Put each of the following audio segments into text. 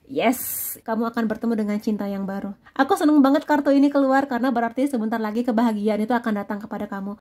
Yes, kamu akan bertemu dengan cinta yang baru. Aku seneng banget kartu ini keluar karena berarti sebentar lagi kebahagiaan itu akan datang kepada kamu.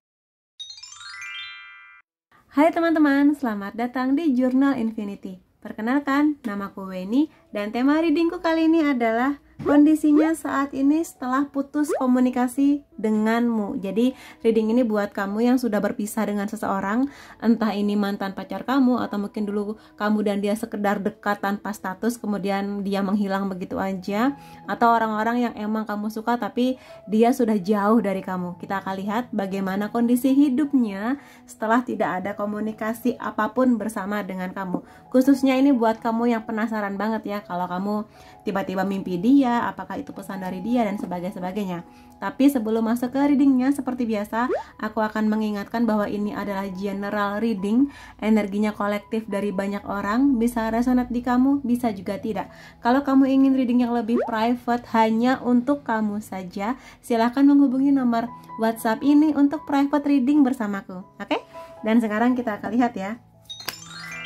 Hai teman-teman, selamat datang di Jurnal Infinity. Perkenalkan, namaku Weni dan tema readingku kali ini adalah kondisinya saat ini setelah putus komunikasi denganmu. Jadi reading ini buat kamu yang sudah berpisah dengan seseorang, entah ini mantan pacar kamu atau mungkin dulu kamu dan dia sekedar dekat tanpa status kemudian dia menghilang begitu aja, atau orang-orang yang emang kamu suka tapi dia sudah jauh dari kamu. Kita akan lihat bagaimana kondisi hidupnya setelah tidak ada komunikasi apapun bersama dengan kamu. Khususnya ini buat kamu yang penasaran banget ya, kalau kamu tiba-tiba mimpi dia, apakah itu pesan dari dia dan sebagainya. Tapi sebelum masuk ke readingnya, seperti biasa aku akan mengingatkan bahwa ini adalah general reading, energinya kolektif dari banyak orang, bisa resonate di kamu, bisa juga tidak. Kalau kamu ingin reading yang lebih private hanya untuk kamu saja, silahkan menghubungi nomor WhatsApp ini untuk private reading bersamaku. Oke? Dan sekarang kita akan lihat ya,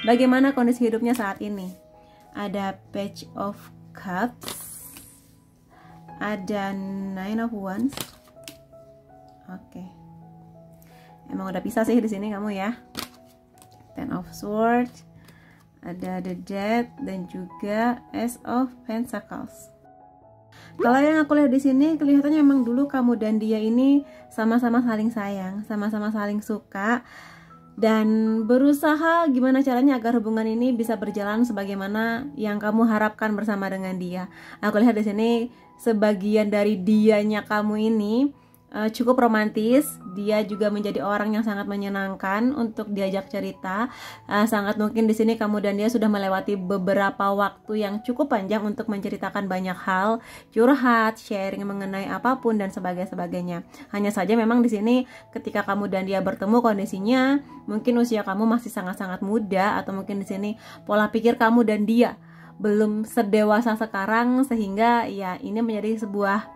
bagaimana kondisi hidupnya saat ini. Ada Page of Cups, ada Nine of Wands. Oke. Emang udah pisah sih di sini kamu ya. Ten of Swords, ada The Death dan juga Ace of Pentacles. Kalau yang aku lihat di sini kelihatannya emang dulu kamu dan dia ini sama-sama saling sayang, sama-sama saling suka, dan berusaha gimana caranya agar hubungan ini bisa berjalan sebagaimana yang kamu harapkan bersama dengan dia. Aku lihat di sini sebagian dari dianya kamu ini cukup romantis. Dia juga menjadi orang yang sangat menyenangkan untuk diajak cerita. Sangat mungkin di sini kamu dan dia sudah melewati beberapa waktu yang cukup panjang untuk menceritakan banyak hal, curhat, sharing mengenai apapun dan sebagainya. Hanya saja memang di sini ketika kamu dan dia bertemu kondisinya mungkin usia kamu masih sangat-sangat muda, atau mungkin di sini pola pikir kamu dan dia belum sedewasa sekarang, sehingga ya ini menjadi sebuah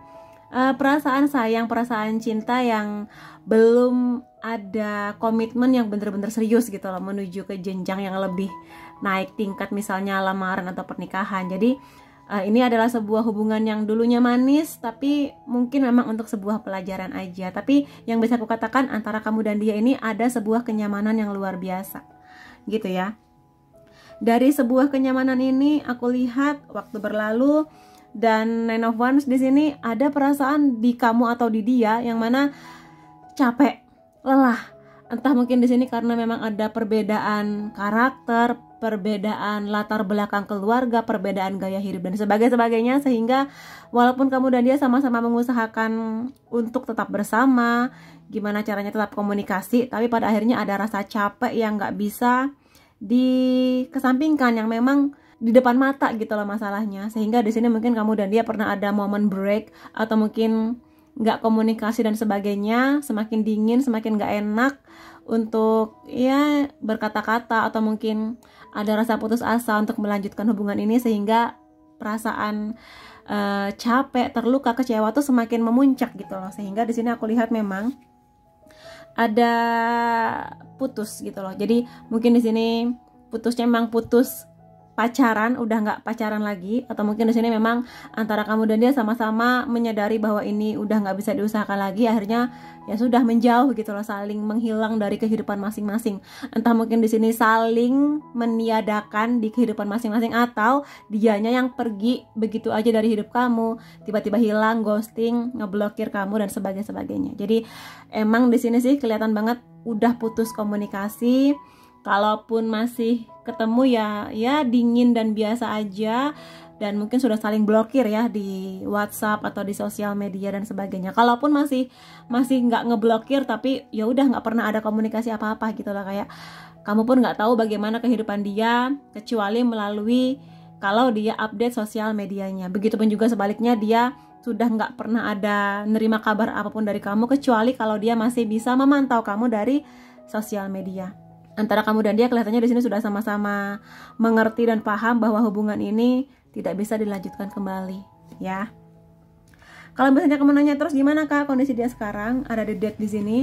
perasaan sayang, perasaan cinta yang belum ada komitmen yang benar-benar serius gitu loh, menuju ke jenjang yang lebih naik tingkat, misalnya lamaran atau pernikahan. Jadi ini adalah sebuah hubungan yang dulunya manis, tapi mungkin memang untuk sebuah pelajaran aja. Tapi yang bisa aku katakan antara kamu dan dia ini ada sebuah kenyamanan yang luar biasa gitu ya. Dari sebuah kenyamanan ini aku lihat waktu berlalu, dan Nine of Wands di sini ada perasaan di kamu atau di dia yang mana capek, lelah. Entah mungkin di sini karena memang ada perbedaan karakter, perbedaan latar belakang keluarga, perbedaan gaya hidup dan sebagainya, sehingga walaupun kamu dan dia sama-sama mengusahakan untuk tetap bersama, gimana caranya tetap komunikasi, tapi pada akhirnya ada rasa capek yang nggak bisa dikesampingkan, yang memang di depan mata gitu loh masalahnya. Sehingga di sini mungkin kamu dan dia pernah ada momen break, atau mungkin nggak komunikasi dan sebagainya, semakin dingin, semakin nggak enak untuk ya berkata-kata, atau mungkin ada rasa putus asa untuk melanjutkan hubungan ini, sehingga perasaan capek, terluka, kecewa tuh semakin memuncak gitu loh. Sehingga di sini aku lihat memang ada putus gitu loh. Jadi mungkin di sini putusnya memang putus pacaran, udah nggak pacaran lagi, atau mungkin di sini memang antara kamu dan dia sama-sama menyadari bahwa ini udah nggak bisa diusahakan lagi, akhirnya ya sudah menjauh gitu loh, saling menghilang dari kehidupan masing-masing. Entah mungkin di sini saling meniadakan di kehidupan masing-masing, atau dianya yang pergi begitu aja dari hidup kamu, tiba-tiba hilang, ghosting, ngeblokir kamu dan sebagainya. Jadi emang di sini sih kelihatan banget udah putus komunikasi. Kalaupun masih ketemu ya dingin dan biasa aja, dan mungkin sudah saling blokir ya di WhatsApp atau di sosial media dan sebagainya. Kalaupun masih nggak ngeblokir, tapi ya udah nggak pernah ada komunikasi apa-apa gitu lah, kayak kamu pun nggak tahu bagaimana kehidupan dia kecuali melalui kalau dia update sosial medianya. Begitupun juga sebaliknya, dia sudah nggak pernah ada nerima kabar apapun dari kamu kecuali kalau dia masih bisa memantau kamu dari sosial media. Antara kamu dan dia kelihatannya di sini sudah sama-sama mengerti dan paham bahwa hubungan ini tidak bisa dilanjutkan kembali, ya. Kalau misalnya kamu nanya terus gimana kak kondisi dia sekarang, ada The Death di sini.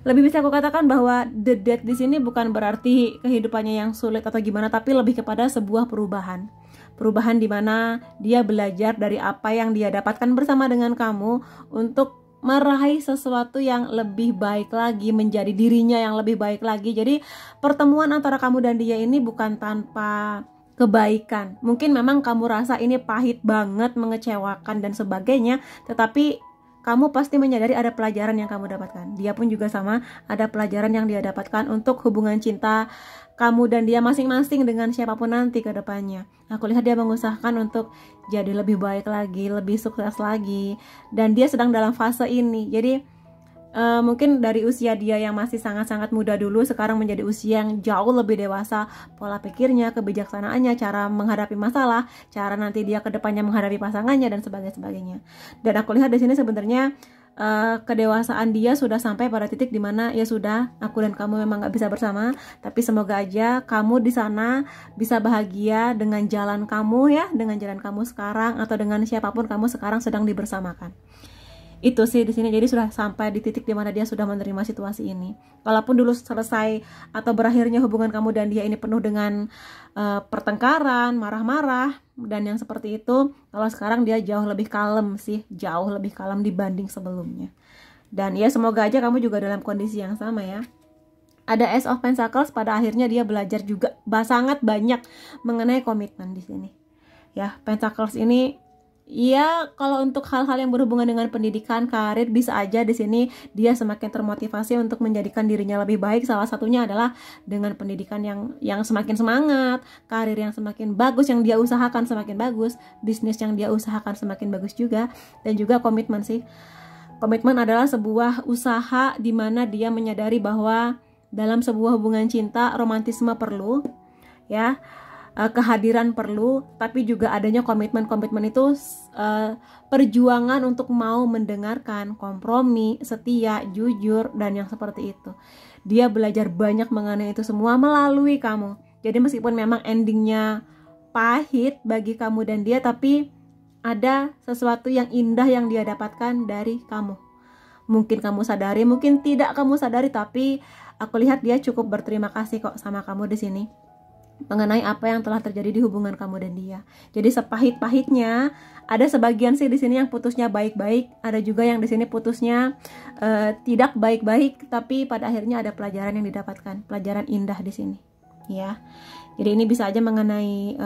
Lebih bisa aku katakan bahwa The Death di sini bukan berarti kehidupannya yang sulit atau gimana, tapi lebih kepada sebuah perubahan. Perubahan di mana dia belajar dari apa yang dia dapatkan bersama dengan kamu untuk meraih sesuatu yang lebih baik lagi, menjadi dirinya yang lebih baik lagi. Jadi pertemuan antara kamu dan dia ini bukan tanpa kebaikan. Mungkin memang kamu rasa ini pahit banget, mengecewakan dan sebagainya, tetapi kamu pasti menyadari ada pelajaran yang kamu dapatkan. Dia pun juga sama, ada pelajaran yang dia dapatkan untuk hubungan cinta kamu dan dia masing-masing dengan siapapun nanti ke depannya. Aku lihat dia mengusahakan untuk jadi lebih baik lagi, lebih sukses lagi, dan dia sedang dalam fase ini. Jadi mungkin dari usia dia yang masih sangat-sangat muda dulu, sekarang menjadi usia yang jauh lebih dewasa. Pola pikirnya, kebijaksanaannya, cara menghadapi masalah, cara nanti dia ke depannya menghadapi pasangannya dan sebagainya. Dan aku lihat di sini sebenarnya kedewasaan dia sudah sampai pada titik dimana ya sudah, aku dan kamu memang gak bisa bersama, tapi semoga aja kamu di sana bisa bahagia dengan jalan kamu ya, dengan jalan kamu sekarang atau dengan siapapun kamu sekarang sedang dibersamakan. Itu sih di sini. Jadi sudah sampai di titik dimana dia sudah menerima situasi ini. Kalaupun dulu selesai atau berakhirnya hubungan kamu dan dia ini penuh dengan pertengkaran, marah-marah dan yang seperti itu, kalau sekarang dia jauh lebih kalem sih, jauh lebih kalem dibanding sebelumnya. Dan ya semoga aja kamu juga dalam kondisi yang sama ya. Ada Ace of Pentacles, pada akhirnya dia belajar juga sangat banyak mengenai komitmen di sini. Ya, Pentacles ini ya, kalau untuk hal-hal yang berhubungan dengan pendidikan, karir, bisa aja di sini dia semakin termotivasi untuk menjadikan dirinya lebih baik. Salah satunya adalah dengan pendidikan yang semakin semangat, karir yang semakin bagus, yang dia usahakan semakin bagus, bisnis yang dia usahakan semakin bagus juga, dan juga komitmen sih. Komitmen adalah sebuah usaha di mana dia menyadari bahwa dalam sebuah hubungan cinta, romantisme perlu, ya. Kehadiran perlu, tapi juga adanya komitmen itu perjuangan untuk mau mendengarkan, kompromi, setia, jujur, dan yang seperti itu. Dia belajar banyak mengenai itu semua melalui kamu. Jadi meskipun memang endingnya pahit bagi kamu dan dia, tapi ada sesuatu yang indah yang dia dapatkan dari kamu. Mungkin kamu sadari, mungkin tidak kamu sadari, tapi aku lihat dia cukup berterima kasih kok sama kamu di sini mengenai apa yang telah terjadi di hubungan kamu dan dia. Jadi sepahit-pahitnya, ada sebagian sih di sini yang putusnya baik-baik, ada juga yang di sini putusnya tidak baik-baik, tapi pada akhirnya ada pelajaran yang didapatkan, pelajaran indah di sini, ya. Jadi ini bisa aja mengenai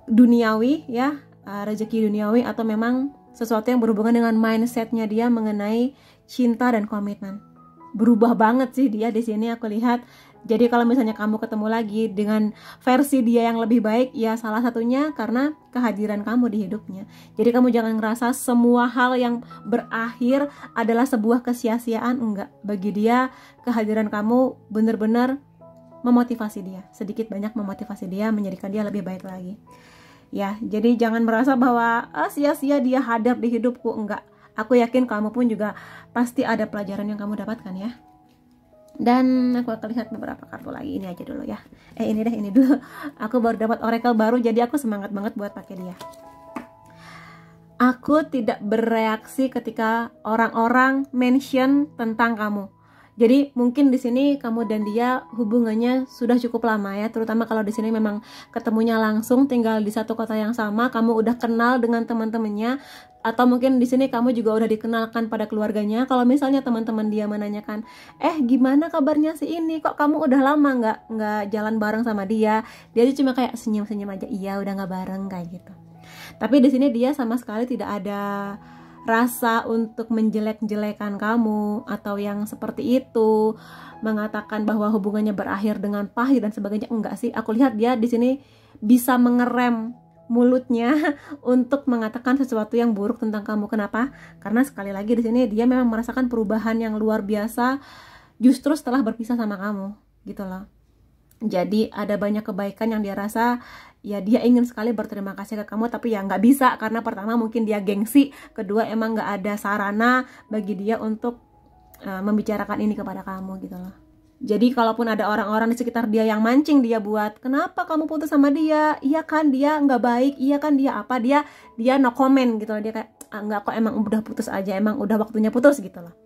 duniawi, ya, rezeki duniawi, atau memang sesuatu yang berhubungan dengan mindsetnya dia mengenai cinta dan komitmen. Berubah banget sih dia di sini, aku lihat. Jadi kalau misalnya kamu ketemu lagi dengan versi dia yang lebih baik, ya salah satunya karena kehadiran kamu di hidupnya. Jadi kamu jangan ngerasa semua hal yang berakhir adalah sebuah kesia-siaan, enggak. Bagi dia, kehadiran kamu benar-benar memotivasi dia, sedikit banyak memotivasi dia, menjadikan dia lebih baik lagi. Ya, jadi jangan merasa bahwa sia-sia dia hadir di hidupku, enggak. Aku yakin kamu pun juga pasti ada pelajaran yang kamu dapatkan ya. Dan aku akan lihat beberapa kartu lagi. Ini aja dulu ya. Ini dulu. Aku baru dapat oracle baru, jadi aku semangat banget buat pakai dia. Aku tidak bereaksi ketika orang-orang mention tentang kamu. Jadi mungkin di sini kamu dan dia hubungannya sudah cukup lama ya, terutama kalau di sini memang ketemunya langsung, tinggal di satu kota yang sama, kamu udah kenal dengan teman-temannya, atau mungkin di sini kamu juga udah dikenalkan pada keluarganya. Kalau misalnya teman-teman dia menanyakan, gimana kabarnya si ini, kok kamu udah lama nggak jalan bareng sama dia, dia cuma kayak senyum-senyum aja, iya udah nggak bareng kayak gitu. Tapi di sini dia sama sekali tidak ada rasa untuk menjelek-jelekan kamu atau yang seperti itu, mengatakan bahwa hubungannya berakhir dengan pahit dan sebagainya. Enggak sih, aku lihat dia di sini bisa mengerem mulutnya untuk mengatakan sesuatu yang buruk tentang kamu. Kenapa? Karena sekali lagi di sini dia memang merasakan perubahan yang luar biasa justru setelah berpisah sama kamu, gitu loh. Jadi ada banyak kebaikan yang dia rasa, ya dia ingin sekali berterima kasih ke kamu, tapi ya nggak bisa karena pertama mungkin dia gengsi, kedua emang nggak ada sarana bagi dia untuk membicarakan ini kepada kamu gitu loh. Jadi kalaupun ada orang-orang di sekitar dia yang mancing dia buat, kenapa kamu putus sama dia? Iya kan dia nggak baik, iya kan dia apa, dia no comment gitu loh. Dia kayak nggak kok, emang udah putus aja, emang udah waktunya putus gitu loh.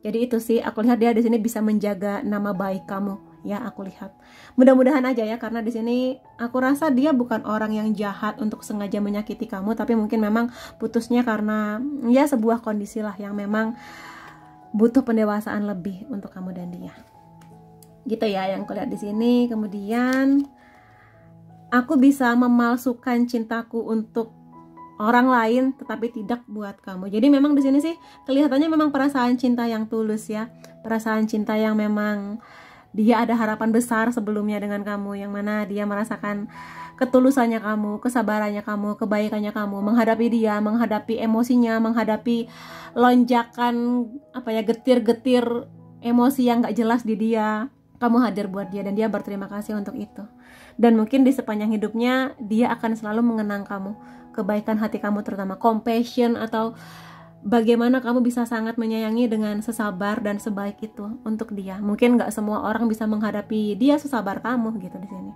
Jadi itu sih aku lihat dia di sini bisa menjaga nama baik kamu ya aku lihat. Mudah-mudahan aja ya, karena di sini aku rasa dia bukan orang yang jahat untuk sengaja menyakiti kamu, tapi mungkin memang putusnya karena ya sebuah kondisi lah yang memang butuh pendewasaan lebih untuk kamu dan dia. Gitu ya yang aku lihat di sini. Kemudian aku bisa memalsukan cintaku untuk orang lain tetapi tidak buat kamu. Jadi memang di sini sih kelihatannya memang perasaan cinta yang tulus ya. Perasaan cinta yang memang dia ada harapan besar sebelumnya dengan kamu, yang mana dia merasakan ketulusannya kamu, kesabarannya kamu, kebaikannya kamu, menghadapi dia, menghadapi emosinya, menghadapi lonjakan getir-getir emosi yang gak jelas di dia. Kamu hadir buat dia dan dia berterima kasih untuk itu. Dan mungkin di sepanjang hidupnya dia akan selalu mengenang kamu, kebaikan hati kamu, terutama compassion, atau bagaimana kamu bisa sangat menyayangi dengan sesabar dan sebaik itu untuk dia. Mungkin nggak semua orang bisa menghadapi dia sesabar kamu gitu di sini.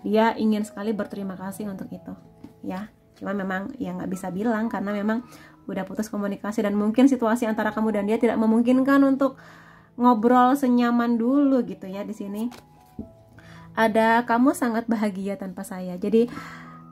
Dia ingin sekali berterima kasih untuk itu, ya. Cuma memang ya nggak bisa bilang karena memang udah putus komunikasi dan mungkin situasi antara kamu dan dia tidak memungkinkan untuk ngobrol senyaman dulu gitu ya di sini. Ada kamu sangat bahagia tanpa saya. Jadi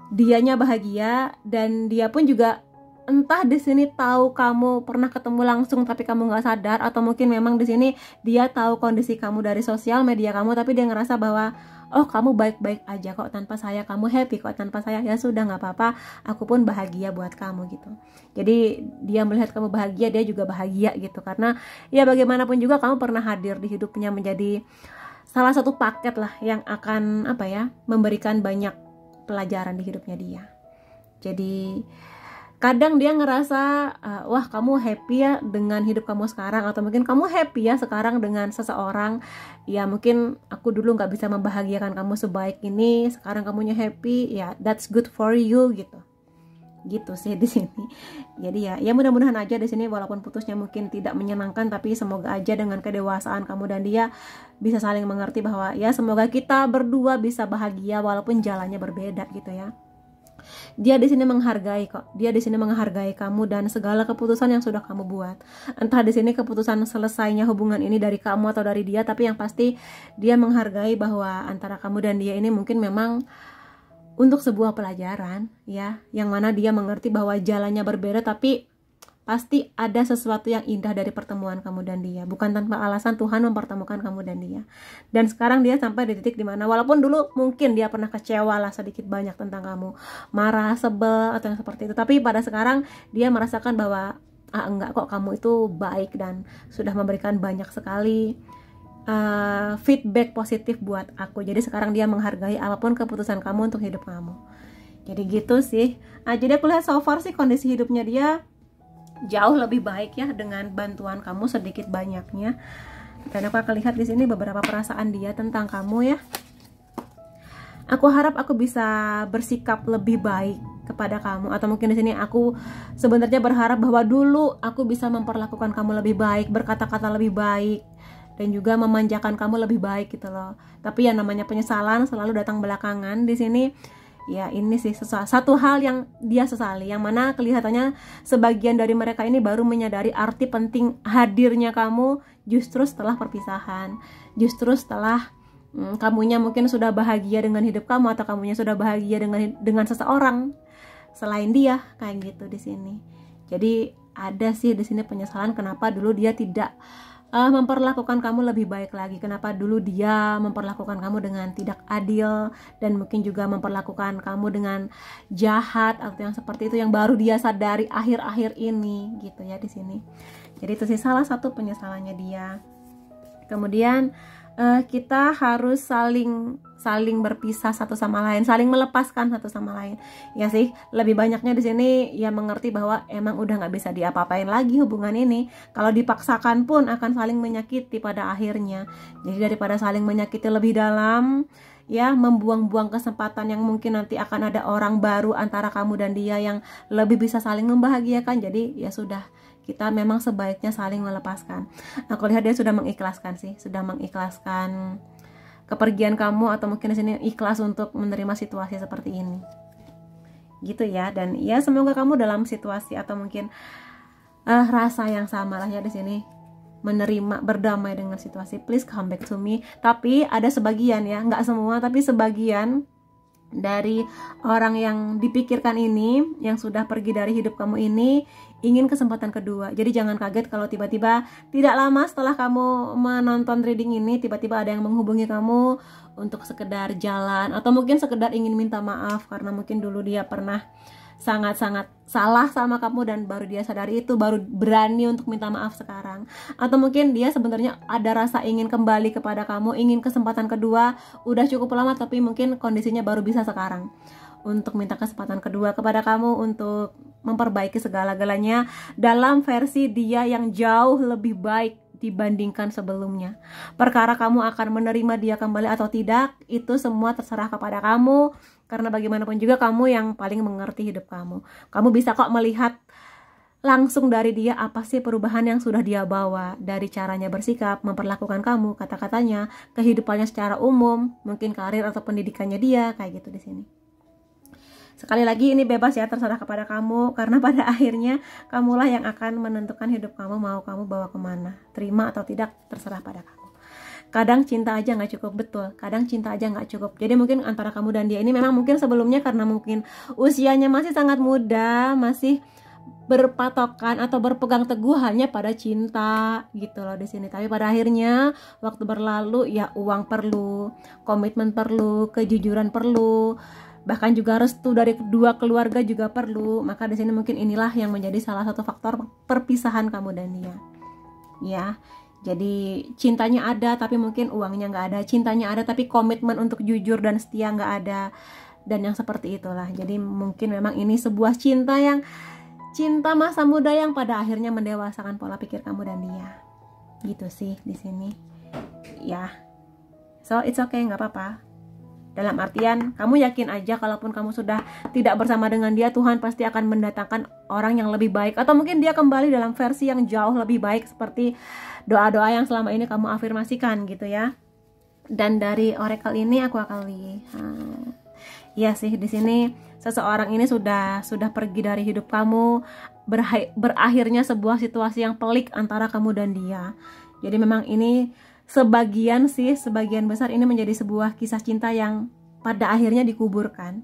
dianya bahagia dan dia pun juga entah di sini tahu kamu pernah ketemu langsung tapi kamu nggak sadar, atau mungkin memang di sini dia tahu kondisi kamu dari sosial media kamu tapi dia ngerasa bahwa oh kamu baik-baik aja kok tanpa saya, kamu happy kok tanpa saya, ya sudah nggak apa-apa, aku pun bahagia buat kamu gitu. Jadi dia melihat kamu bahagia, dia juga bahagia gitu, karena ya bagaimanapun juga kamu pernah hadir di hidupnya, menjadi salah satu paket lah yang akan memberikan banyak pelajaran di hidupnya dia. Jadi kadang dia ngerasa wah kamu happy ya dengan hidup kamu sekarang, atau mungkin kamu happy ya sekarang dengan seseorang, ya mungkin aku dulu nggak bisa membahagiakan kamu sebaik ini, sekarang kamunya happy, ya that's good for you gitu sih di sini. Jadi ya mudah-mudahan aja di sini walaupun putusnya mungkin tidak menyenangkan, tapi semoga aja dengan kedewasaan kamu dan dia bisa saling mengerti bahwa ya semoga kita berdua bisa bahagia walaupun jalannya berbeda gitu ya. Dia di sini menghargai kok. Dia di sini menghargai kamu dan segala keputusan yang sudah kamu buat. Entah di sini keputusan selesainya hubungan ini dari kamu atau dari dia, tapi yang pasti dia menghargai bahwa antara kamu dan dia ini mungkin memang untuk sebuah pelajaran ya, yang mana dia mengerti bahwa jalannya berbeda, tapi pasti ada sesuatu yang indah dari pertemuan kamu dan dia. Bukan tanpa alasan Tuhan mempertemukan kamu dan dia. Dan sekarang dia sampai di titik dimana walaupun dulu mungkin dia pernah kecewa lah sedikit banyak tentang kamu, marah, sebel, atau yang seperti itu, tapi pada sekarang dia merasakan bahwa enggak kok, kamu itu baik dan sudah memberikan banyak sekali feedback positif buat aku. Jadi sekarang dia menghargai apapun keputusan kamu untuk hidup kamu. Jadi gitu sih. Jadi aku lihat so far sih kondisi hidupnya dia jauh lebih baik ya dengan bantuan kamu sedikit banyaknya. Dan aku akan lihat di sini beberapa perasaan dia tentang kamu ya. Aku harap aku bisa bersikap lebih baik kepada kamu, atau mungkin di sini aku sebenarnya berharap bahwa dulu aku bisa memperlakukan kamu lebih baik, berkata-kata lebih baik, dan juga memanjakan kamu lebih baik gitu loh. Tapi ya namanya penyesalan selalu datang belakangan di sini. Ya ini sih satu hal yang dia sesali, yang mana kelihatannya sebagian dari mereka ini baru menyadari arti penting hadirnya kamu justru setelah perpisahan, justru setelah kamunya mungkin sudah bahagia dengan hidup kamu, atau kamunya sudah bahagia dengan seseorang selain dia, kayak gitu di sini. Jadi ada sih di sini penyesalan kenapa dulu dia tidak memperlakukan kamu lebih baik lagi, kenapa dulu dia memperlakukan kamu dengan tidak adil, dan mungkin juga memperlakukan kamu dengan jahat atau yang seperti itu, yang baru dia sadari akhir-akhir ini gitu ya di sini. Jadi itu sih salah satu penyesalannya dia. Kemudian kita harus saling berpisah satu sama lain, saling melepaskan satu sama lain. Ya sih, lebih banyaknya di sini ya mengerti bahwa emang udah nggak bisa diapa-apain lagi hubungan ini. Kalau dipaksakan pun akan saling menyakiti pada akhirnya. Jadi daripada saling menyakiti lebih dalam, ya membuang-buang kesempatan yang mungkin nanti akan ada orang baru antara kamu dan dia yang lebih bisa saling membahagiakan. Jadi ya sudah, kita memang sebaiknya saling melepaskan. Aku lihat dia sudah mengikhlaskan sih, sudah mengikhlaskan kepergian kamu, atau mungkin di sini ikhlas untuk menerima situasi seperti ini. Gitu ya. Dan ya semoga kamu dalam situasi atau mungkin rasa yang sama lah ya di sini. menerima, berdamai dengan situasi. Please come back to me. Tapi ada sebagian ya, nggak semua, tapi sebagian dari orang yang dipikirkan ini, yang sudah pergi dari hidup kamu ini, ingin kesempatan kedua. Jadi jangan kaget kalau tiba-tiba tidak lama setelah kamu menonton reading ini, tiba-tiba ada yang menghubungi kamu untuk sekedar jalan, atau mungkin sekedar ingin minta maaf karena mungkin dulu dia pernah sangat-sangat salah sama kamu dan baru dia sadari itu, baru berani untuk minta maaf sekarang. Atau mungkin dia sebenarnya ada rasa ingin kembali kepada kamu, ingin kesempatan kedua, udah cukup lama tapi mungkin kondisinya baru bisa sekarang untuk minta kesempatan kedua kepada kamu untuk memperbaiki segala-galanya dalam versi dia yang jauh lebih baik dibandingkan sebelumnya. Perkara kamu akan menerima dia kembali atau tidak, itu semua terserah kepada kamu, karena bagaimanapun juga kamu yang paling mengerti hidup kamu. Kamu bisa kok melihat langsung dari dia apa sih perubahan yang sudah dia bawa, dari caranya bersikap, memperlakukan kamu, kata-katanya, kehidupannya secara umum, mungkin karir atau pendidikannya dia, kayak gitu di sini. Sekali lagi ini bebas ya, terserah kepada kamu, karena pada akhirnya kamulah yang akan menentukan hidup kamu mau kamu bawa kemana, terima atau tidak terserah pada kamu. Kadang cinta aja nggak cukup, betul, kadang cinta aja nggak cukup. Jadi mungkin antara kamu dan dia ini memang mungkin sebelumnya karena mungkin usianya masih sangat muda, masih berpatokan atau berpegang teguh hanya pada cinta gitu loh di sini. Tapi pada akhirnya waktu berlalu, ya uang perlu, komitmen perlu, kejujuran perlu, bahkan juga restu dari kedua keluarga juga perlu. Maka di sini mungkin inilah yang menjadi salah satu faktor perpisahan kamu dan dia. Ya, jadi cintanya ada tapi mungkin uangnya nggak ada, cintanya ada tapi komitmen untuk jujur dan setia nggak ada, dan yang seperti itulah. Jadi mungkin memang ini sebuah cinta masa muda yang pada akhirnya mendewasakan pola pikir kamu dan dia. Gitu sih di sini. Ya, so it's okay, nggak apa-apa. Dalam artian, kamu yakin aja kalaupun kamu sudah tidak bersama dengan dia, Tuhan pasti akan mendatangkan orang yang lebih baik. Atau mungkin dia kembali dalam versi yang jauh lebih baik, seperti doa-doa yang selama ini kamu afirmasikan gitu ya. Dan dari oracle ini aku akan lihat, ya sih di sini seseorang ini sudah pergi dari hidup kamu, berakhirnya sebuah situasi yang pelik antara kamu dan dia. Jadi memang ini sebagian besar ini menjadi sebuah kisah cinta yang pada akhirnya dikuburkan.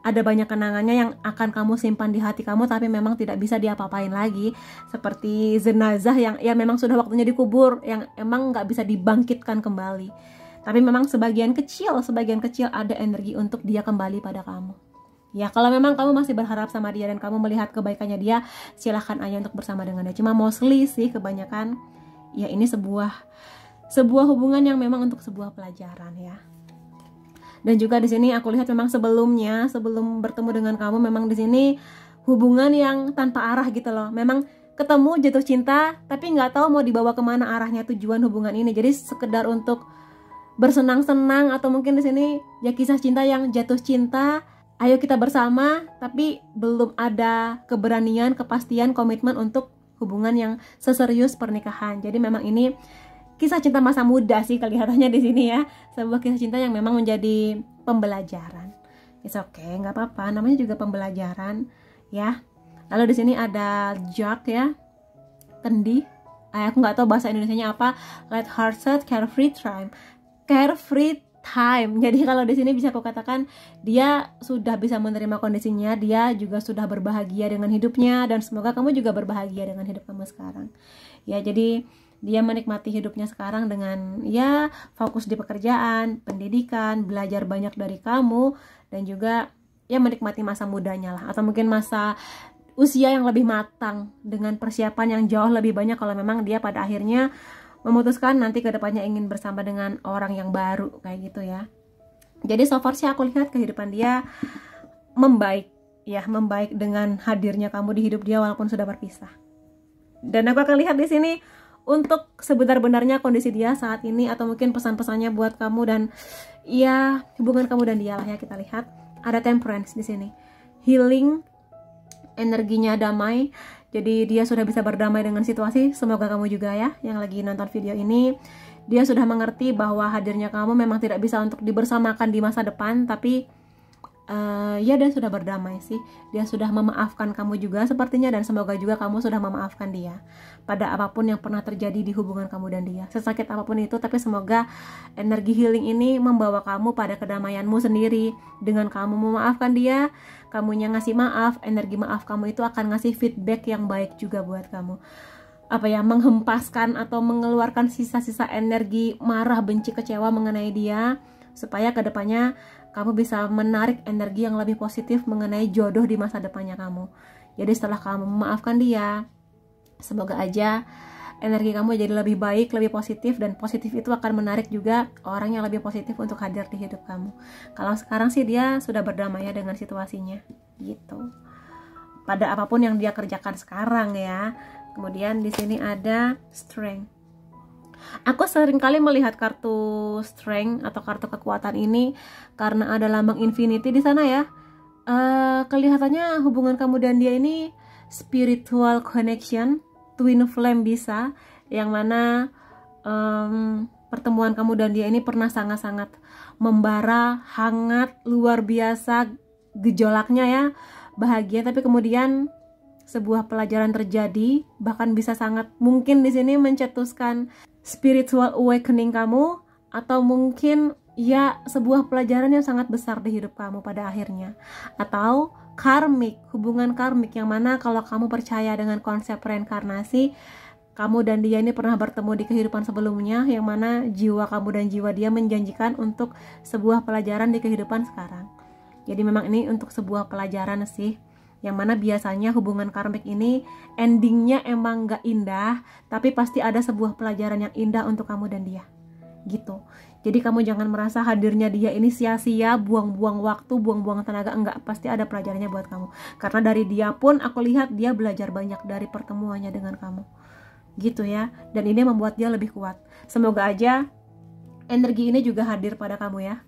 Ada banyak kenangannya yang akan kamu simpan di hati kamu, tapi memang tidak bisa diapa-apain lagi, seperti jenazah yang ya memang sudah waktunya dikubur, yang emang nggak bisa dibangkitkan kembali. Tapi memang sebagian kecil ada energi untuk dia kembali pada kamu. Ya, kalau memang kamu masih berharap sama dia dan kamu melihat kebaikannya dia, silahkan aja untuk bersama dengan dia. Cuma mostly sih kebanyakan ya ini sebuah hubungan yang memang untuk sebuah pelajaran ya. Dan juga di sini aku lihat memang sebelum bertemu dengan kamu, memang di sini hubungan yang tanpa arah gitu loh. Memang ketemu, jatuh cinta, tapi nggak tahu mau dibawa kemana arahnya tujuan hubungan ini. Jadi sekedar untuk bersenang-senang, atau mungkin di sini ya kisah cinta yang jatuh cinta, ayo kita bersama, tapi belum ada keberanian, kepastian, komitmen untuk hubungan yang seserius pernikahan. Jadi memang ini kisah cinta masa muda sih kelihatannya di sini ya, sebuah kisah cinta yang memang menjadi pembelajaran. It's okay, nggak apa-apa, namanya juga pembelajaran ya. Lalu di sini ada jug ya, kendi. Aku nggak tahu bahasa Indonesianya apa. Light-hearted, carefree time. Jadi kalau di sini bisa aku katakan dia sudah bisa menerima kondisinya, dia juga sudah berbahagia dengan hidupnya, dan semoga kamu juga berbahagia dengan hidup kamu sekarang. Ya, jadi dia menikmati hidupnya sekarang dengan ya fokus di pekerjaan, pendidikan, belajar banyak dari kamu, dan juga ya menikmati masa mudanya lah, atau mungkin masa usia yang lebih matang dengan persiapan yang jauh lebih banyak kalau memang dia pada akhirnya memutuskan nanti kedepannya ingin bersama dengan orang yang baru kayak gitu ya. Jadi so far sih aku lihat kehidupan dia membaik dengan hadirnya kamu di hidup dia walaupun sudah berpisah. Dan aku akan lihat di sini untuk sebenar-benarnya kondisi dia saat ini, atau mungkin pesan-pesannya buat kamu dan ya hubungan kamu dan dia lah ya. Kita lihat ada temperance di sini, healing, energinya damai. Jadi dia sudah bisa berdamai dengan situasi. Semoga kamu juga ya yang lagi nonton video ini, dia sudah mengerti bahwa hadirnya kamu memang tidak bisa untuk dibersamakan di masa depan, tapi ya dia sudah berdamai sih, dia sudah memaafkan kamu juga sepertinya, dan semoga juga kamu sudah memaafkan dia pada apapun yang pernah terjadi di hubungan kamu dan dia, sesakit apapun itu. Tapi semoga energi healing ini membawa kamu pada kedamaianmu sendiri. Dengan kamu memaafkan dia, kamunya ngasih maaf, energi maaf kamu itu akan ngasih feedback yang baik juga buat kamu, menghempaskan atau mengeluarkan sisa-sisa energi marah, benci, kecewa mengenai dia, supaya kedepannya kamu bisa menarik energi yang lebih positif mengenai jodoh di masa depannya kamu. Jadi setelah kamu memaafkan dia, semoga aja energi kamu jadi lebih baik, lebih positif, dan positif itu akan menarik juga orang yang lebih positif untuk hadir di hidup kamu. Kalau sekarang sih dia sudah berdamai ya dengan situasinya gitu, pada apapun yang dia kerjakan sekarang ya. Kemudian di sini ada strength. Aku sering kali melihat kartu strength atau kartu kekuatan ini karena ada lambang infinity di sana ya. Kelihatannya hubungan kamu dan dia ini spiritual connection, twin flame bisa, yang mana pertemuan kamu dan dia ini pernah sangat-sangat membara, hangat, luar biasa gejolaknya ya, bahagia, tapi kemudian sebuah pelajaran terjadi, bahkan bisa sangat mungkin di sini mencetuskan spiritual awakening kamu, atau mungkin ya sebuah pelajaran yang sangat besar di hidup kamu pada akhirnya, atau karmik, hubungan karmik, yang mana kalau kamu percaya dengan konsep reinkarnasi, kamu dan dia ini pernah bertemu di kehidupan sebelumnya, yang mana jiwa kamu dan jiwa dia menjanjikan untuk sebuah pelajaran di kehidupan sekarang. Jadi memang ini untuk sebuah pelajaran sih, yang mana biasanya hubungan karmik ini endingnya emang gak indah, tapi pasti ada sebuah pelajaran yang indah untuk kamu dan dia gitu. Jadi kamu jangan merasa hadirnya dia ini sia-sia, buang-buang waktu, buang-buang tenaga. Enggak, pasti ada pelajarannya buat kamu. Karena dari dia pun aku lihat dia belajar banyak dari pertemuannya dengan kamu gitu ya, dan ini membuat dia lebih kuat. Semoga aja energi ini juga hadir pada kamu ya.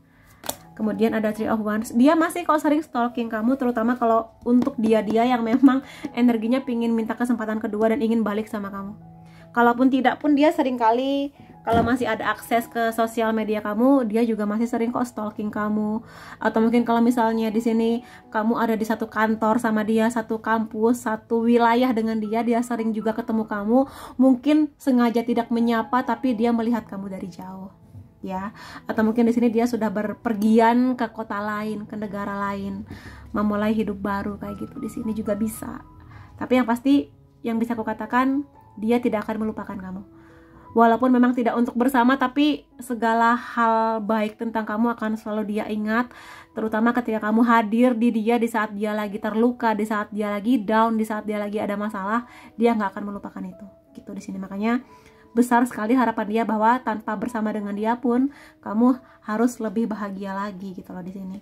Kemudian ada Three of Wands. Dia masih kok sering stalking kamu, terutama kalau untuk dia-dia yang memang energinya pingin minta kesempatan kedua dan ingin balik sama kamu. Kalaupun tidak pun dia sering kali, kalau masih ada akses ke sosial media kamu, dia juga masih sering kok stalking kamu. Atau mungkin kalau misalnya di sini kamu ada di satu kantor sama dia, satu kampus, satu wilayah dengan dia, dia sering juga ketemu kamu. Mungkin sengaja tidak menyapa, tapi dia melihat kamu dari jauh. Ya, atau mungkin di sini dia sudah berpergian ke kota lain, ke negara lain, memulai hidup baru kayak gitu. Di sini juga bisa. Tapi yang pasti yang bisa aku katakan, dia tidak akan melupakan kamu. Walaupun memang tidak untuk bersama, tapi segala hal baik tentang kamu akan selalu dia ingat, terutama ketika kamu hadir di dia di saat dia lagi terluka, di saat dia lagi down, di saat dia lagi ada masalah, dia nggak akan melupakan itu. Gitu di sini. Makanya besar sekali harapan dia bahwa tanpa bersama dengan dia pun kamu harus lebih bahagia lagi gitu loh di sini.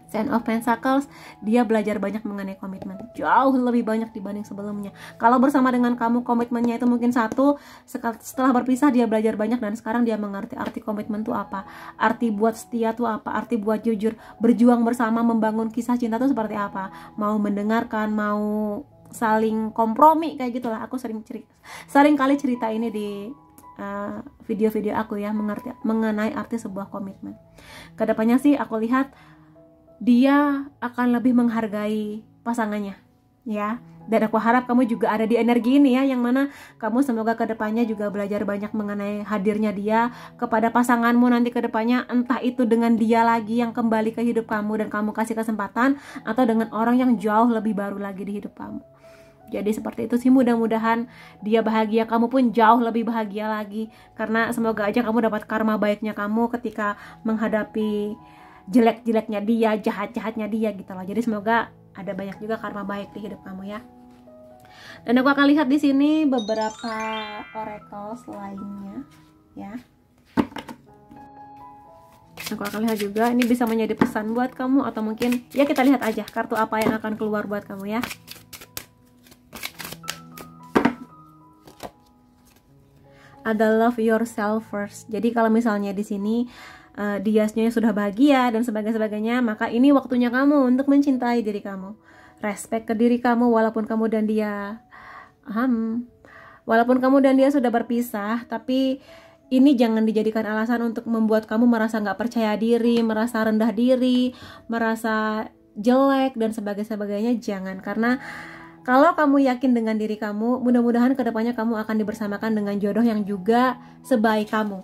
Ten of Pentacles, dia belajar banyak mengenai komitmen, jauh lebih banyak dibanding sebelumnya. Kalau bersama dengan kamu komitmennya itu mungkin satu, setelah berpisah dia belajar banyak, dan sekarang dia mengerti arti komitmen itu apa, arti buat setia itu apa, arti buat jujur, berjuang bersama membangun kisah cinta itu seperti apa, mau mendengarkan, mau saling kompromi kayak gitulah. Aku sering kali cerita ini di video-video aku ya, mengenai arti sebuah komitmen. Kedepannya sih aku lihat dia akan lebih menghargai pasangannya ya, dan aku harap kamu juga ada di energi ini ya, yang mana kamu semoga kedepannya juga belajar banyak mengenai hadirnya dia kepada pasanganmu nanti kedepannya, entah itu dengan dia lagi yang kembali ke hidup kamu dan kamu kasih kesempatan, atau dengan orang yang jauh lebih baru lagi di hidup kamu. Jadi seperti itu sih, mudah-mudahan dia bahagia, kamu pun jauh lebih bahagia lagi, karena semoga aja kamu dapat karma baiknya kamu ketika menghadapi jelek-jeleknya dia, jahat-jahatnya dia gitu loh. Jadi semoga ada banyak juga karma baik di hidup kamu ya. Dan aku akan lihat di sini beberapa oracles lainnya ya. Aku akan lihat juga, ini bisa menjadi pesan buat kamu, atau mungkin ya kita lihat aja kartu apa yang akan keluar buat kamu ya. Ada love yourself first. Jadi kalau misalnya di sini diasnya sudah bahagia dan sebagainya, maka ini waktunya kamu untuk mencintai diri kamu, respect ke diri kamu. Walaupun kamu dan dia sudah berpisah, tapi ini jangan dijadikan alasan untuk membuat kamu merasa nggak percaya diri, merasa rendah diri, merasa jelek dan sebagainya. Jangan, karena kalau kamu yakin dengan diri kamu, mudah-mudahan kedepannya kamu akan dibersamakan dengan jodoh yang juga sebaik kamu,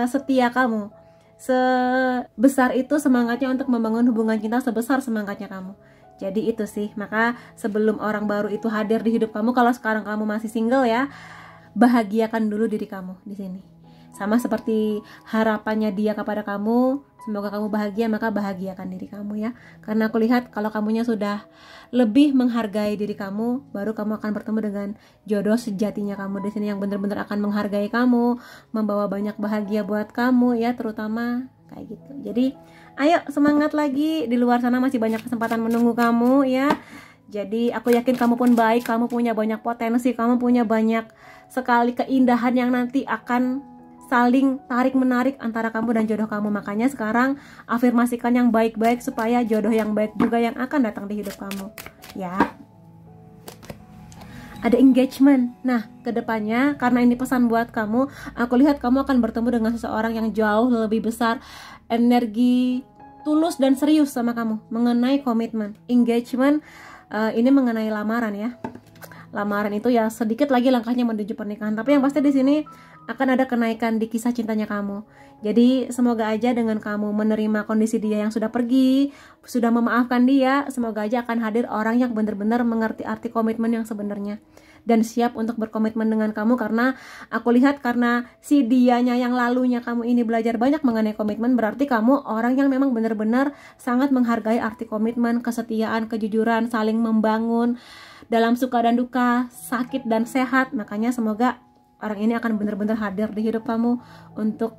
setia kamu, sebesar itu semangatnya untuk membangun hubungan cinta sebesar semangatnya kamu. Jadi itu sih, maka sebelum orang baru itu hadir di hidup kamu, kalau sekarang kamu masih single ya, bahagiakan dulu diri kamu di sini. Sama seperti harapannya dia kepada kamu, semoga kamu bahagia, maka bahagiakan diri kamu ya. Karena aku lihat kalau kamunya sudah lebih menghargai diri kamu, baru kamu akan bertemu dengan jodoh sejatinya kamu di sini yang benar-benar akan menghargai kamu, membawa banyak bahagia buat kamu ya, terutama kayak gitu. Jadi ayo semangat lagi, di luar sana masih banyak kesempatan menunggu kamu ya. Jadi aku yakin kamu pun baik, kamu punya banyak potensi, kamu punya banyak sekali keindahan yang nanti akan saling tarik-menarik antara kamu dan jodoh kamu. Makanya sekarang afirmasikan yang baik-baik supaya jodoh yang baik juga yang akan datang di hidup kamu ya. Ada engagement. Nah, kedepannya karena ini pesan buat kamu, aku lihat kamu akan bertemu dengan seseorang yang jauh lebih besar, energi tulus dan serius sama kamu mengenai komitmen. Engagement ini mengenai lamaran ya. Lamaran itu ya sedikit lagi langkahnya menuju pernikahan, tapi yang pasti di sini akan ada kenaikan di kisah cintanya kamu. Jadi semoga aja dengan kamu menerima kondisi dia yang sudah pergi, sudah memaafkan dia, semoga aja akan hadir orang yang benar-benar mengerti arti komitmen yang sebenarnya dan siap untuk berkomitmen dengan kamu. Karena aku lihat karena si dianya yang lalunya kamu ini belajar banyak mengenai komitmen, berarti kamu orang yang memang benar-benar sangat menghargai arti komitmen, kesetiaan, kejujuran, saling membangun dalam suka dan duka, sakit dan sehat. Makanya semoga orang ini akan benar-benar hadir di hidup kamu untuk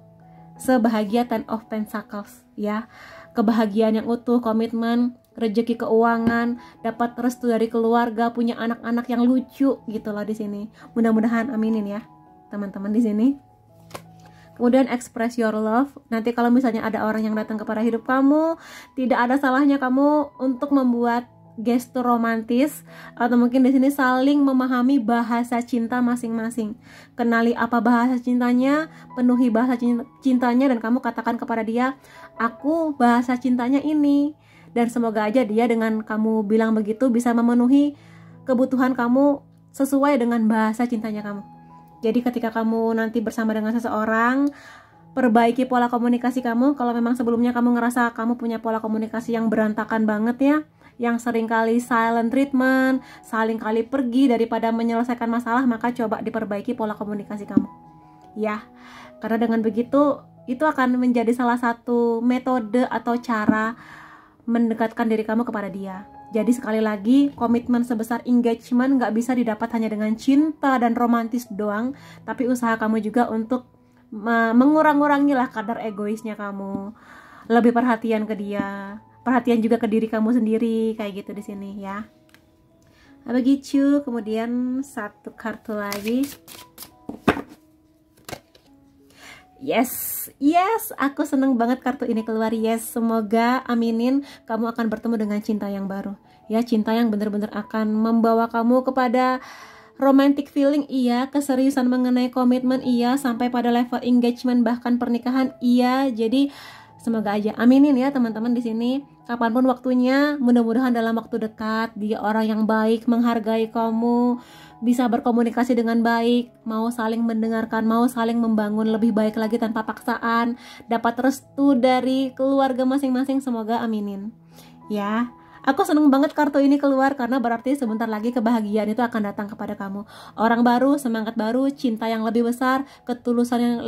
sebahagia Ten of Pentacles ya. Kebahagiaan yang utuh, komitmen, rezeki keuangan, dapat restu dari keluarga, punya anak-anak yang lucu gitu loh di sini. Mudah-mudahan aminin ya teman-teman di sini. Kemudian express your love. Nanti kalau misalnya ada orang yang datang kepada hidup kamu, tidak ada salahnya kamu untuk membuat gestur romantis, atau mungkin di sini saling memahami bahasa cinta masing-masing. Kenali apa bahasa cintanya, penuhi bahasa cintanya, dan kamu katakan kepada dia, aku bahasa cintanya ini. Dan semoga aja dia dengan kamu bilang begitu bisa memenuhi kebutuhan kamu sesuai dengan bahasa cintanya kamu. Jadi ketika kamu nanti bersama dengan seseorang, perbaiki pola komunikasi kamu. Kalau memang sebelumnya kamu ngerasa kamu punya pola komunikasi yang berantakan banget ya, yang seringkali silent treatment, saling kali pergi daripada menyelesaikan masalah, maka coba diperbaiki pola komunikasi kamu ya. Karena dengan begitu itu akan menjadi salah satu metode atau cara mendekatkan diri kamu kepada dia. Jadi sekali lagi, komitmen sebesar engagement gak bisa didapat hanya dengan cinta dan romantis doang, tapi usaha kamu juga untuk mengurang-urangilah kadar egoisnya kamu, lebih perhatian ke dia, perhatian juga ke diri kamu sendiri, kayak gitu di sini ya. Nah, begitu. Kemudian satu kartu lagi. Yes, aku seneng banget kartu ini keluar. Yes, semoga aminin kamu akan bertemu dengan cinta yang baru. Ya, cinta yang benar-benar akan membawa kamu kepada romantic feeling, iya, keseriusan mengenai komitmen, iya, sampai pada level engagement bahkan pernikahan, iya. Jadi semoga aja aminin ya teman-teman di sini. Kapanpun waktunya, mudah-mudahan dalam waktu dekat dia orang yang baik, menghargai kamu, bisa berkomunikasi dengan baik, mau saling mendengarkan, mau saling membangun lebih baik lagi tanpa paksaan, dapat restu dari keluarga masing-masing. Semoga aminin ya. Aku seneng banget kartu ini keluar karena berarti sebentar lagi kebahagiaan itu akan datang kepada kamu. Orang baru, semangat baru, cinta yang lebih besar, ketulusan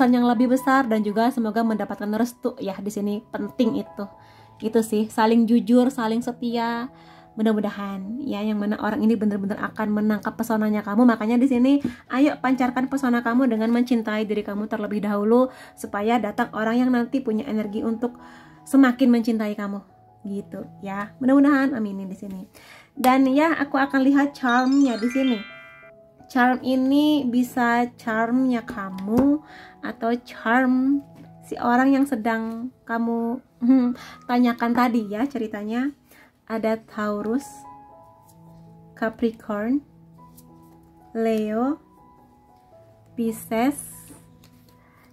yang lebih besar, dan juga semoga mendapatkan restu ya. Di sini penting itu sih, saling jujur, saling setia. Mudah-mudahan ya, yang mana orang ini benar-benar akan menangkap pesonanya kamu. Makanya di sini ayo pancarkan pesona kamu dengan mencintai diri kamu terlebih dahulu, supaya datang orang yang nanti punya energi untuk semakin mencintai kamu gitu ya. Mudah-mudahan aminin di sini. Dan ya, aku akan lihat charmnya di sini. Charm ini bisa charmnya kamu atau charm si orang yang sedang kamu tanyakan tadi ya ceritanya. Ada Taurus, Capricorn, Leo, Pisces.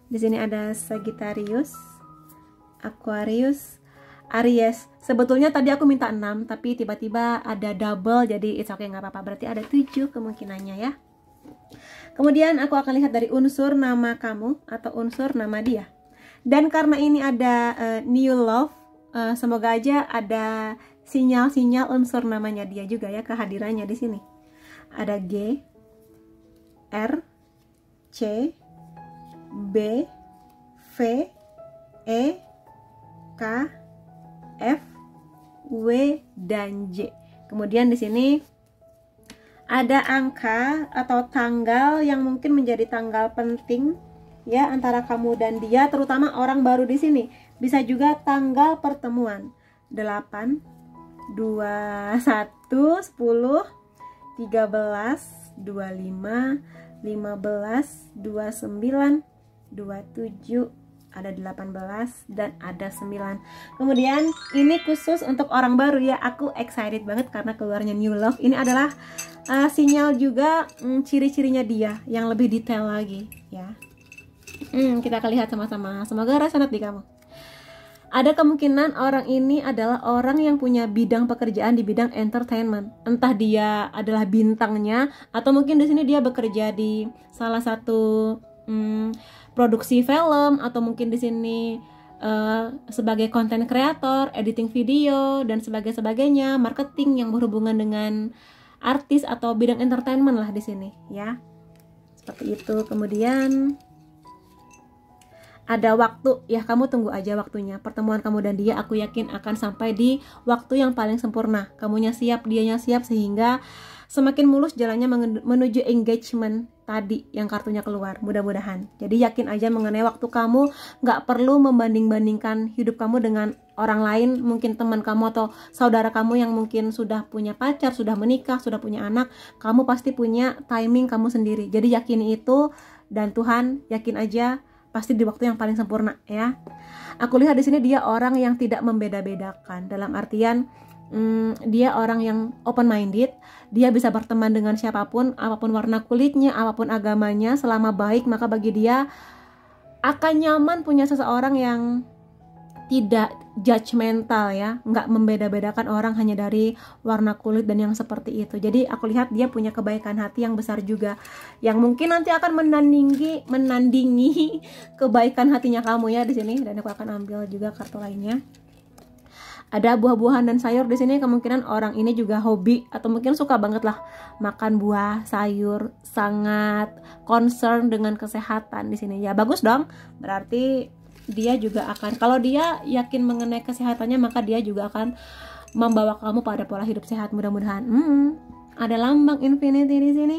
Di sini ada Sagittarius, Aquarius, Aries. Sebetulnya tadi aku minta 6, tapi tiba-tiba ada double, jadi it's okay, nggak apa-apa. Berarti ada 7 kemungkinannya ya. Kemudian aku akan lihat dari unsur nama kamu atau unsur nama dia. Dan karena ini ada new love, semoga aja ada sinyal-sinyal unsur namanya dia juga ya, kehadirannya di sini. Ada G, R, C, B, V, E, K, F, W, dan J. Kemudian di sini ada angka atau tanggal yang mungkin menjadi tanggal penting ya antara kamu dan dia, terutama orang baru di sini. Bisa juga tanggal pertemuan. 8, 21, 10, 13, 25, 15, 29, 27, ada 18 dan ada 9. Kemudian ini khusus untuk orang baru ya. Aku excited banget karena keluarnya new love. Ini adalah sinyal juga ciri-cirinya dia yang lebih detail lagi ya. Kita akan lihat sama-sama. Semoga resonate di kamu. Ada kemungkinan orang ini adalah orang yang punya bidang pekerjaan di bidang entertainment. Entah dia adalah bintangnya atau mungkin di sini dia bekerja di salah satu produksi film, atau mungkin di sini sebagai content creator, editing video dan sebagainya, marketing yang berhubungan dengan artis atau bidang entertainment lah di sini ya. Seperti itu. Kemudian ada waktu ya, kamu tunggu aja waktunya. Pertemuan kamu dan dia aku yakin akan sampai di waktu yang paling sempurna. Kamunya siap, dianya siap, sehingga semakin mulus jalannya menuju engagement tadi yang kartunya keluar, mudah-mudahan. Jadi yakin aja mengenai waktu kamu, nggak perlu membanding-bandingkan hidup kamu dengan orang lain, mungkin teman kamu atau saudara kamu yang mungkin sudah punya pacar, sudah menikah, sudah punya anak. Kamu pasti punya timing kamu sendiri. Jadi yakini itu, dan Tuhan yakin aja pasti di waktu yang paling sempurna ya. Aku lihat di sini dia orang yang tidak membeda-bedakan, dalam artian dia orang yang open minded. Dia bisa berteman dengan siapapun, apapun warna kulitnya, apapun agamanya, selama baik maka bagi dia akan nyaman punya seseorang yang tidak judgmental ya, nggak membeda-bedakan orang hanya dari warna kulit dan yang seperti itu. Jadi aku lihat dia punya kebaikan hati yang besar juga, yang mungkin nanti akan menandingi kebaikan hatinya kamu ya di sini. Dan aku akan ambil juga kartu lainnya. Ada buah-buahan dan sayur di sini. Kemungkinan orang ini juga hobi atau mungkin suka banget lah makan buah, sayur, sangat concern dengan kesehatan di sini. Ya bagus dong. Berarti dia juga akan, kalau dia yakin mengenai kesehatannya, maka dia juga akan membawa kamu pada pola hidup sehat, mudah-mudahan. Ada lambang infinity di sini.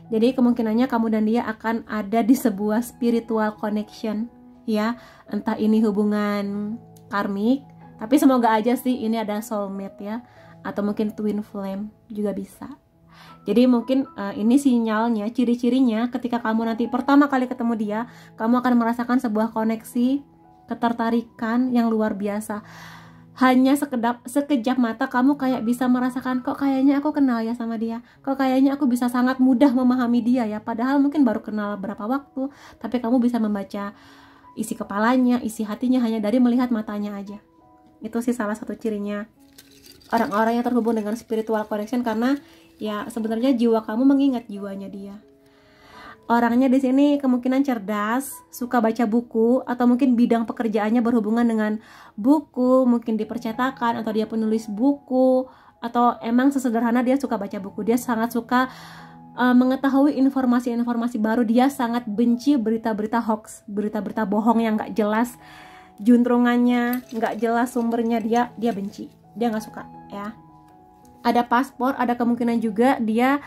Jadi kemungkinannya kamu dan dia akan ada di sebuah spiritual connection ya. Entah ini hubungan karmik, tapi semoga aja sih ini ada soulmate ya, atau mungkin twin flame juga bisa. Jadi mungkin ini sinyalnya, ciri-cirinya ketika kamu nanti pertama kali ketemu dia, kamu akan merasakan sebuah koneksi, ketertarikan yang luar biasa. Hanya sekejap mata kamu kayak bisa merasakan, kok kayaknya aku kenal ya sama dia, kok kayaknya aku bisa sangat mudah memahami dia ya. Padahal mungkin baru kenal berapa waktu, tapi kamu bisa membaca isi kepalanya, isi hatinya hanya dari melihat matanya aja. Itu sih salah satu cirinya orang-orang yang terhubung dengan spiritual connection, karena ya sebenarnya jiwa kamu mengingat jiwanya dia. Orangnya di sini kemungkinan cerdas, suka baca buku, atau mungkin bidang pekerjaannya berhubungan dengan buku, mungkin di percetakan atau dia penulis buku, atau emang sesederhana dia suka baca buku. Dia sangat suka mengetahui informasi-informasi baru. Dia sangat benci berita-berita hoax, berita-berita bohong yang nggak jelas juntrungannya, nggak jelas sumbernya. Dia benci, dia nggak suka ya. Ada paspor, ada kemungkinan juga dia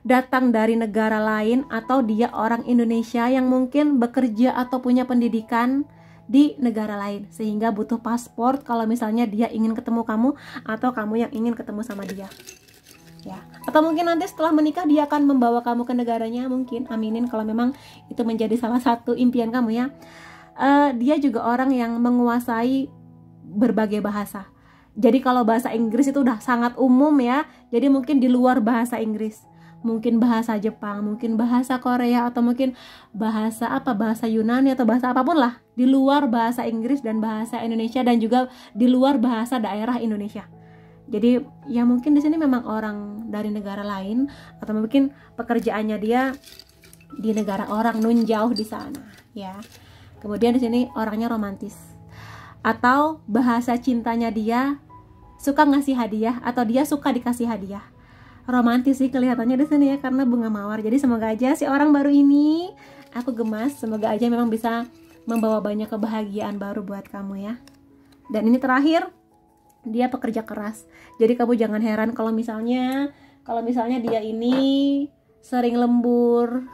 datang dari negara lain, atau dia orang Indonesia yang mungkin bekerja atau punya pendidikan di negara lain, sehingga butuh paspor kalau misalnya dia ingin ketemu kamu atau kamu yang ingin ketemu sama dia ya. Atau mungkin nanti setelah menikah dia akan membawa kamu ke negaranya, mungkin, aminin kalau memang itu menjadi salah satu impian kamu ya. Dia juga orang yang menguasai berbagai bahasa. Jadi kalau bahasa Inggris itu udah sangat umum ya. Jadi mungkin di luar bahasa Inggris, mungkin bahasa Jepang, mungkin bahasa Korea, atau mungkin bahasa Yunani atau bahasa apapun lah, di luar bahasa Inggris dan bahasa Indonesia, dan juga di luar bahasa daerah Indonesia. Jadi ya mungkin di sini memang orang dari negara lain, atau mungkin pekerjaannya dia di negara orang nun jauh di sana ya. Kemudian di sini orangnya romantis, atau bahasa cintanya dia suka ngasih hadiah, atau dia suka dikasih hadiah. Romantis sih kelihatannya di sini ya, karena bunga mawar. Jadi semoga aja si orang baru ini, aku gemas, semoga aja memang bisa membawa banyak kebahagiaan baru buat kamu ya. Dan ini terakhir, dia pekerja keras. Jadi kamu jangan heran kalau misalnya dia ini sering lembur,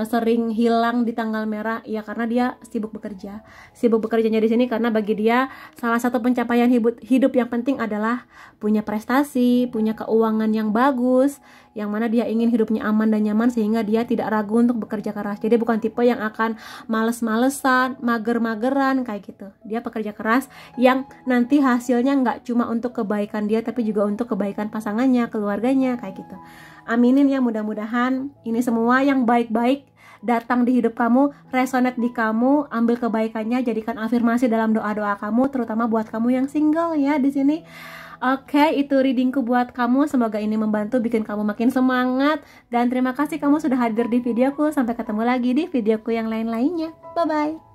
sering hilang di tanggal merah, ya karena dia sibuk bekerjanya di sini. Karena bagi dia salah satu pencapaian hidup yang penting adalah punya prestasi, punya keuangan yang bagus, yang mana dia ingin hidupnya aman dan nyaman, sehingga dia tidak ragu untuk bekerja keras. Jadi bukan tipe yang akan males-malesan, mager-mageran kayak gitu. Dia pekerja keras yang nanti hasilnya nggak cuma untuk kebaikan dia, tapi juga untuk kebaikan pasangannya, keluarganya kayak gitu. Aminin ya, mudah-mudahan ini semua yang baik-baik datang di hidup kamu, resonate di kamu, ambil kebaikannya, jadikan afirmasi dalam doa-doa kamu, terutama buat kamu yang single ya di sini. Oke, itu readingku buat kamu. Semoga ini membantu bikin kamu makin semangat, dan terima kasih kamu sudah hadir di videoku. Sampai ketemu lagi di videoku yang lain-lainnya. Bye-bye.